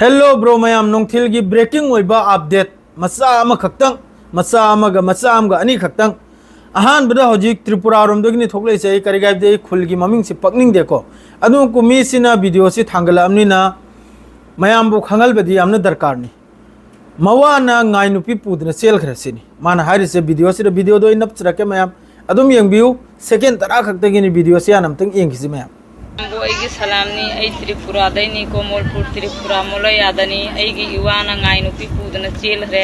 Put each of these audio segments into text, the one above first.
Hello bro mayam nongthil gi breaking oiba update macha ama khaktang macha amaga macha amga ani khaktang ahan bada hojik Tripura rom dogni thoklei sei kari gaib de khul gi maming si pakning de ko adu ku mi sina video si thangala amni na mayam bu khangal badi amna darkar ni mawa na ngai nu pi pudna sel khra sini mana hari se video si video do inap chra ke mayam adum yang view second tara khakta gi ni video si anam tang eng gi mayam Boygi salamni ay Tripura daini Komolpur Tripura molay adani aygi iwana ngai nupi pudna chel re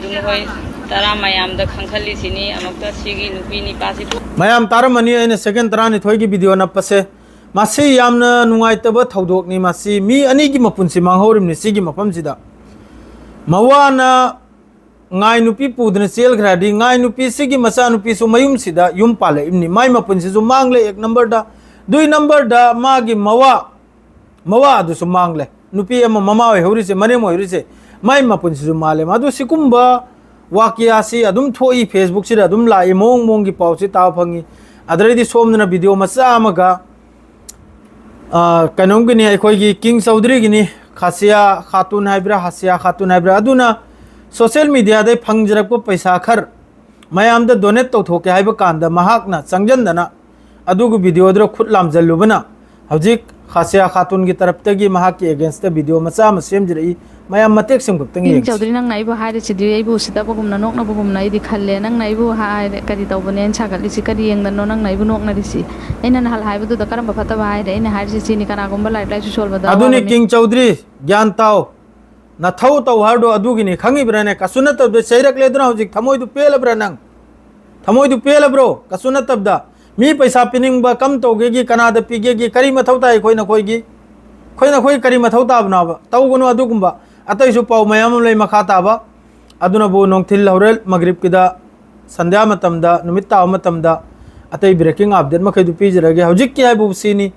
dum hoy tara mayam da khangkhali sini amakta sigi nupi ni pasi mayam taramani aina second tara ni thoigi video na pase masi yamna nungai taba thodok ni masi mi ani gi mapun si manghorim ni sigi mapam sida mawana ngai nupi pudna chel gradi ngai nupi sigi masa nupi su mayum sida yum pale imni mai mapun si su mangle ek number da dui number da magi mawa adu su mangle nupi ama mama we hori se mane mo hori se mai mapun si male madu sikumba wakia si adum thoi Facebook si adum lai mong gi pau si taw phangi adre di somna video masa amaga kanong gi ni khoi gi King Chaudhary gi ni Khasiya Khatun haibra Hasiya Khatun haibra aduna social media de phangjarak ko paisa khar mayam da donate to thoke haiba kanda mahak na changjan dana अदुगु video दर खुद लामजलुबना हजिक खासिया खातून की तरफ तगी महा के against the video मचा म सेम जरई मया मतेक सेम गुप्तंग ये चौधरी नंग नाइबो हारे सिदि आइबो सिदा बगुम ना नोक ना बगुम नाइ दि खल्ले नंग नाइबो हारे करि तौबने छागलि सि करि यंग नो नंग नाइबो नोक ना दिसि एना नहल हाइबो दु दकरम बफता हारे एना हारे सि नि कना गुम्बा लाइट लाइट सोल बदा अदुनि किंग चौधरी ज्ञान ताओ ना थौ तौ हारदो अदुगि नि खंगि ब्रने कसुन तब सैरक लेदना हजिक थमोय दु पेल ब्रनंग थमोय दु पेल ब्रो कसुन तब दा मी पैसा पिनिंग बा कम तोगे की कनाद पिगे की करी मथौ ताई खोई ना खोई करी मथौ ताबना बा तौगुनो अदुगुंबा अतैसु पाउ मयाम लै मखा ताबा अदुना बो नोंथिल हौरेल मगरिब किदा संध्या मतमदा नुमित ताव मतमदा अतै ब्रेकिंग अपडेट मखै दु पिजरगे हौजिक की हाइबु सिनी